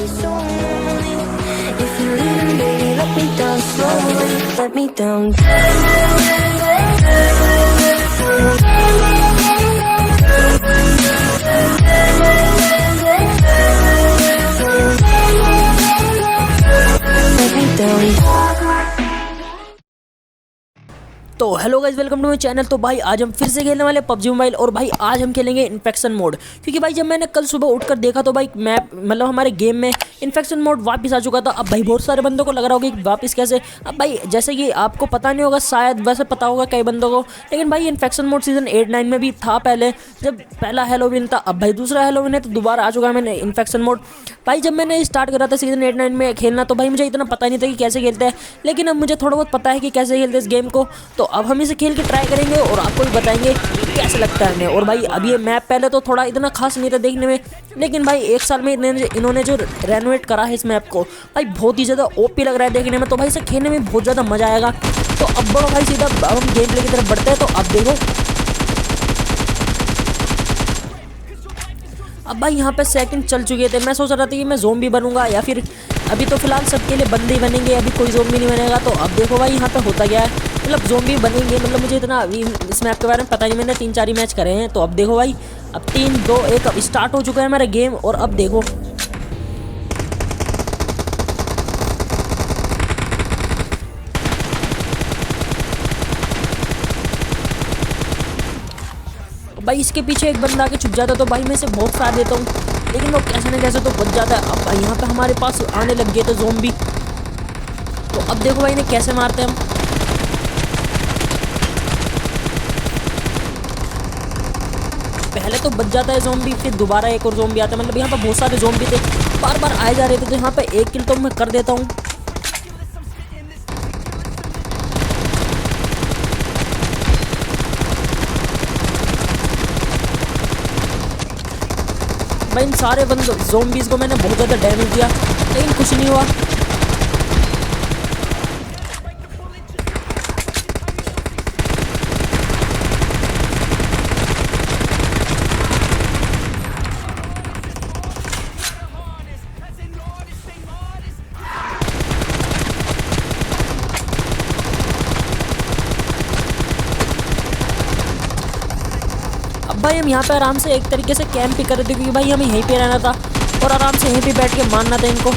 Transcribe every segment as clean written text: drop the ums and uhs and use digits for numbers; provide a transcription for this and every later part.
so lonely. If you're leaving, baby, let me down slowly. Let me down. Let me down. तो hello guys, welcome to my channel. तो भाई आज हम फिर से खेलने वाले पबजी मोबाइल, और भाई आज हम खेलेंगे इन्फेक्शन मोड। क्योंकि भाई जब मैंने कल सुबह उठकर देखा तो भाई मैप मतलब हमारे गेम में इन्फेक्शन मोड वापस आ चुका था। अब भाई बहुत सारे बंदों को लग रहा होगा कि वापस कैसे। अब भाई जैसे कि आपको पता नहीं होगा, शायद वैसे पता होगा कई बंदों को, लेकिन भाई इन्फेक्शन मोड सीजन 8-9 में भी था पहले, जब पहला हेलोविन था। अब भाई दूसरा हेलोविन है तो दोबारा आ चुका है मैंने इन्फेक्शन मोड। भाई जब मैंने स्टार्ट करा था सीजन 8-9 में खेलना तो भाई मुझे इतना पता नहीं था कि कैसे खेलते हैं, लेकिन अब मुझे थोड़ा बहुत पता है कि कैसे खेलते हैं इस गेम को। तो अब हम इसे खेल के ट्राई करेंगे और आपको भी बताएंगे कि कैसे लगता है हमें। और भाई अब ये मैप पहले तो थोड़ा इतना खास नहीं था देखने में, लेकिन भाई एक साल में इन्होंने जो रेनोवेट करा है इस मैप को, भाई बहुत ही ज़्यादा ओपी लग रहा है देखने में। तो भाई इसे खेलने में बहुत ज़्यादा मज़ा आएगा। तो अब बढ़ो भाई, सीधा अब हम गेम प्ले की तरफ बढ़ते हैं। तो अब देखो, अब भाई यहाँ पे सेकंड चल चुके थे। मैं सोच रहा था कि मैं ज़ोंबी बनूंगा या फिर अभी तो फिलहाल सबके लिए बंदे ही बनेंगे, अभी कोई ज़ोंबी नहीं बनेगा। तो अब देखो भाई यहाँ पे होता क्या है, मतलब ज़ोंबी बनेंगे। मतलब मुझे इतना अभी इस मैप के बारे में पता नहीं, मैंने 3-4 ही मैच करे हैं। तो अब देखो भाई, अब 3-2-1 अब स्टार्ट हो चुका है हमारा गेम। और अब देखो भाई, इसके पीछे एक बंदा आके छुप जाता तो भाई मैं इसे बहुत साथ देता हूँ, लेकिन वो कैसे न कैसे तो बच जाता है। अब यहाँ पे हमारे पास आने लग गए थे ज़ोंबी। तो अब देखो भाई इन्हें कैसे मारते हैं हम। पहले तो बच जाता है ज़ोंबी, फिर दोबारा एक और ज़ोंबी आता है। मतलब यहाँ पे बहुत सारे ज़ोंबी थे, बार बार आए जा रहे थे। तो यहाँ पे एक किल तो मैं कर देता हूँ। भाई इन सारे ज़ोंबीज़ को मैंने बहुत ज़्यादा डैमेज दिया, लेकिन कुछ नहीं हुआ। अब भाई हम यहाँ पे आराम से एक तरीके से कैंप भी कर रहे थे, क्योंकि भाई हमें यहीं पे रहना था और आराम से यहीं पे बैठ के मारना था इनको।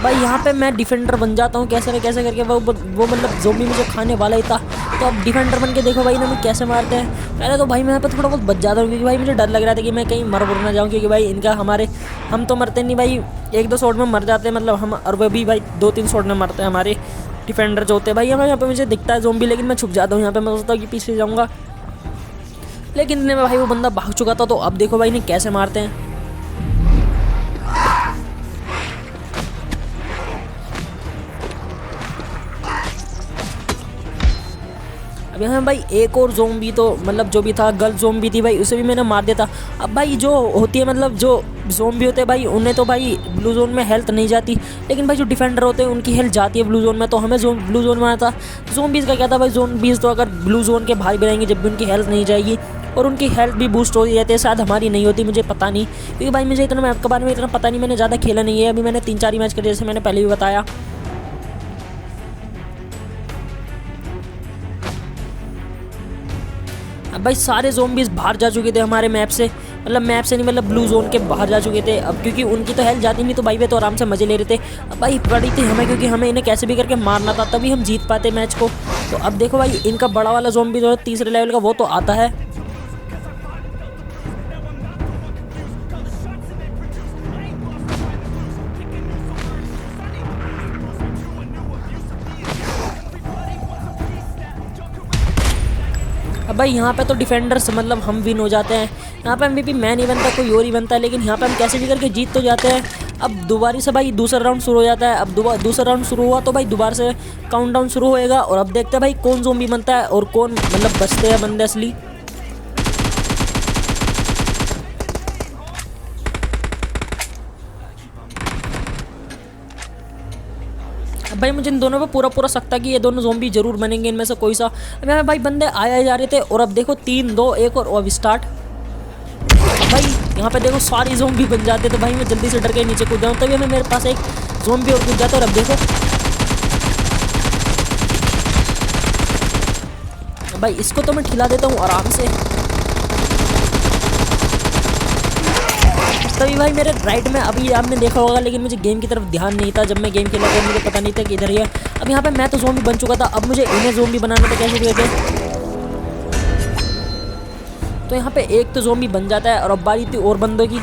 भाई यहाँ पे मैं डिफेंडर बन जाता हूँ कैसे न कैसे करके। वो मतलब ज़ोंबी मुझे खाने वाला ही था। तो अब डिफेंडर बन के देखो भाई ना मैं कैसे मारते हैं। पहले तो भाई मैं यहाँ पे थोड़ा बहुत बच जाता हूँ, क्योंकि भाई मुझे डर लग रहा था कि मैं कहीं मर ना जाऊँ, क्योंकि भाई इनका हम तो मरते नहीं भाई, 1-2 शॉट में मर जाते हैं मतलब हम। और वो भी भाई 2-3 शॉट में मरते हैं हमारे डिफेंडर जो होते हैं। भाई हमें यहाँ पे मुझे दिखता है ज़ोंबी, लेकिन मैं छुप जाता हूँ यहाँ पे। मैं सोचता हूँ कि पीछे जाऊँगा, लेकिन इतने में भाई वो बंदा भाग चुका था। तो अब देखो भाई इन्हें कैसे मारते हैं। अब यहाँ भाई एक और ज़ोंबी, तो मतलब जो भी था गर्ल ज़ोंबी थी भाई, उसे भी मैंने मार दिया था। अब भाई जो होती है मतलब जो ज़ोंबी होते हैं भाई, उन्हें तो भाई ब्लू जोन में हेल्थ नहीं जाती, लेकिन भाई जो डिफेंडर होते हैं उनकी हेल्थ जाती है ब्लू जोन में। तो हमें ब्लू जोन में आना था। ज़ोंबीज़ का क्या था भाई, ज़ोंबीज़ तो अगर ब्लू जोन के बाहर भी रहेंगे जब भी उनकी हेल्थ नहीं जाएगी, और उनकी हेल्थ भी बूस्ट हो जाती है। शायद हमारी नहीं होती, मुझे पता नहीं, क्योंकि भाई मुझे इतना मैप के बारे में इतना पता नहीं, मैंने ज़्यादा खेला नहीं है। अभी मैंने 3-4 ही मैच करे, जैसे मैंने पहले भी बताया। अब भाई सारे ज़ोंबीज़ बाहर जा चुके थे हमारे मैप से, मतलब मैप से नहीं, मतलब ब्लू जोन के बाहर जा चुके थे। अब क्योंकि उनकी तो हेल्थ जाती नहीं, तो भाई वे तो आराम से मज़े ले रहे थे। अब भाई पड़ी थी हमें, क्योंकि हमें इन्हें कैसे भी करके मारना था, तभी हम जीत पाते मैच को। तो अब देखो भाई इनका बड़ा वाला ज़ोंबी जो है 3रे लेवल का, वो तो आता है। अब भाई यहाँ पे तो डिफेंडर्स मतलब हम विन हो जाते हैं। यहाँ पे एमवीपी मैं नहीं बनता, कोई और ही बनता है, लेकिन यहाँ पे हम कैसे भी करके जीत तो जाते हैं। अब दोबारा से भाई दूसरा राउंड शुरू हो जाता है। अब दूसरा राउंड शुरू हुआ तो भाई दोबारा से काउंटडाउन शुरू होएगा, और अब देखते हैं भाई कौन ज़ोंबी बनता है और कौन मतलब बचते हैं बंदे असली। भाई मुझे इन दोनों पे पूरा शक था कि ये दोनों ज़ोंबी जरूर बनेंगे इनमें से कोई सा। अब यहाँ पे भाई बंदे आए जा रहे थे और अब देखो 3 2 1 और अब स्टार्ट। भाई यहाँ पे देखो सारी ज़ोंबी बन जाते, तो भाई मैं जल्दी से डर के नीचे कूद जाऊँ, तभी हमें मेरे पास एक ज़ोंबी और कूद जाता है। और अब देखो भाई इसको तो मैं खिला देता हूँ आराम से। तभी भाई मेरे राइट में अभी आपने देखा होगा, लेकिन मुझे गेम की तरफ ध्यान नहीं था। जब मैं गेम खेला था मुझे पता नहीं था कि इधर ही है। अब यहाँ पे मैं तो ज़ोंबी बन चुका था, अब मुझे इन्हें ज़ोंबी बनाना था कैसे भी करके। तो यहाँ पे एक तो ज़ोंबी बन जाता है और अब बारी थी और बंदों की।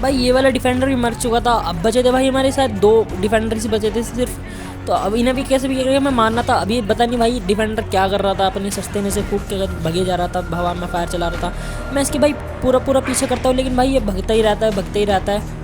भाई ये वाला डिफेंडर भी मर चुका था। अब बचे थे भाई हमारे साथ 2 डिफेंडर ही बचे थे सिर्फ। तो अब इन्हें भी कैसे भी करके मैं मारना था। अभी पता नहीं भाई डिफेंडर क्या कर रहा था, अपने सस्ते में से फूक के भगे जा रहा था, हवा में फायर चला रहा था। मैं इसके भाई पूरा पीछे करता हूँ, लेकिन भाई ये भगता ही रहता है।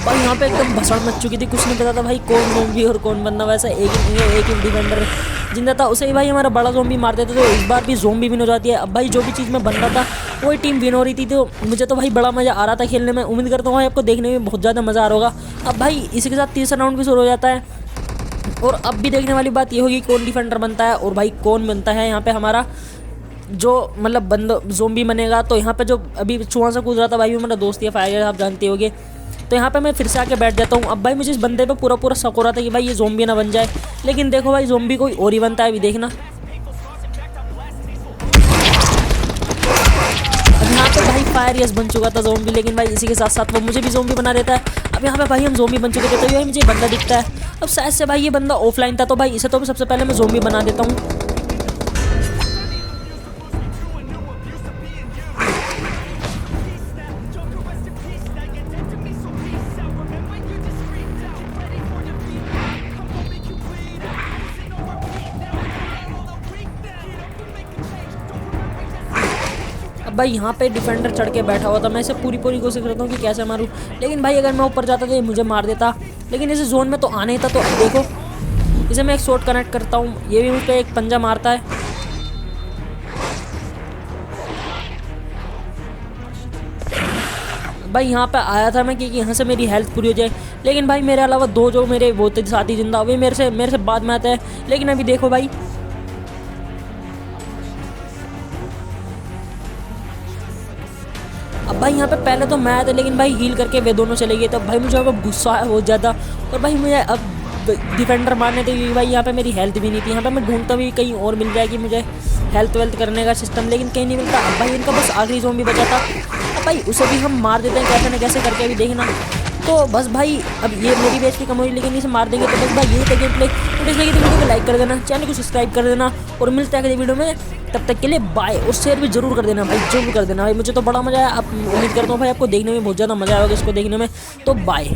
भाई यहाँ पे एकदम भसड़ मच चुकी थी, कुछ नहीं पता था भाई कौन ज़ोंबी और कौन बंदा। वैसा एक ही डिफेंडर जिंदा था, उसे ही भाई हमारा बड़ा ज़ोंबी मार देते। तो इस बार भी ज़ोंबी विन हो जाती है। अब भाई जो भी चीज़ में बन रहा था वही टीम विन हो रही थी, तो मुझे तो भाई बड़ा मज़ा आ रहा था खेलने में। उम्मीद करता हूँ भाई आपको देखने में बहुत ज़्यादा मज़ा आ रहा होगा। अब भाई इसी के साथ तीसरा राउंड भी शुरू हो जाता है और अब भी देखने वाली बात ये होगी कौन डिफेंडर बनता है और भाई कौन बनता है यहाँ पे हमारा जो मतलब बंद ज़ोंबी बनेगा। तो यहाँ पे जो अभी चुहा से कूद रहा था भाई वो मेरा दोस्त है फायर, आप जानते होगे। तो यहाँ पे मैं फिर से आके बैठ जाता हूँ। अब भाई मुझे इस बंदे पे पूरा शक हो रहा था कि भाई ये ज़ोंबी ना बन जाए, लेकिन देखो भाई ज़ोंबी कोई और ही बनता है। अभी देखना, अब यहाँ पे भाई फायर यस बन चुका था ज़ोंबी, लेकिन भाई इसी के साथ साथ वो मुझे भी ज़ोंबी बना देता है। अब यहाँ पे भाई हम ज़ोंबी बन चुके थे, तो भाई मुझे बंदा दिखता है। अब शायद से भाई ये बंदा ऑफलाइन था, तो भाई इसे तो सबसे पहले मैं ज़ोंबी बना देता हूँ। अब भाई यहाँ पे डिफेंडर चढ़ के बैठा हुआ था, मैं इसे पूरी कोशिश करता हूँ कि कैसे मारूँ, लेकिन भाई अगर मैं ऊपर जाता तो ये मुझे मार देता। लेकिन इस जोन में तो आने ही था। तो अब देखो इसे मैं एक शॉट कनेक्ट करता हूँ, ये भी मुझ पर एक पंजा मारता है। भाई यहाँ पे आया था मैं कि यहाँ से मेरी हेल्थ पूरी हो जाए, लेकिन भाई मेरे अलावा 2 जो मेरे वो थे साथी जिंदा, वे मेरे से बाद में आते हैं। लेकिन अभी देखो भाई अब भाई यहाँ पे पहले तो मैं आया था, लेकिन भाई हील करके वे दोनों चले गए। तब भाई मुझे अब गुस्सा है बहुत ज़्यादा, और भाई मुझे अब डिफेंडर मारने थे क्योंकि भाई यहाँ पे मेरी हेल्थ भी नहीं थी। यहाँ पे मैं ढूंढता भी कहीं और मिल जाएगी मुझे हेल्थ वेल्थ करने का सिस्टम, लेकिन कहीं नहीं मिलता। अब भाई इनका बस आखिरी ज़ोंबी बचा था। अब भाई उसे भी हम मार देते हैं कैसे न कैसे करके, अभी देखना। तो बस भाई अब ये मेरी बेच की कम हुई, लेकिन इसे मार देंगे। तो बस भाई यही था गेम प्ले। तो इसलिए वीडियो को लाइक कर देना, चैनल को सब्सक्राइब कर देना, और मिलते हैं अगले वीडियो में। तब तक के लिए बाय, और शेयर भी जरूर कर देना भाई, जरूर कर देना भाई। मुझे तो बड़ा मजा आया, आप उम्मीद करता हूँ भाई आपको देखने में बहुत ज़्यादा मजा आएगा इसको देखने में। तो बाय।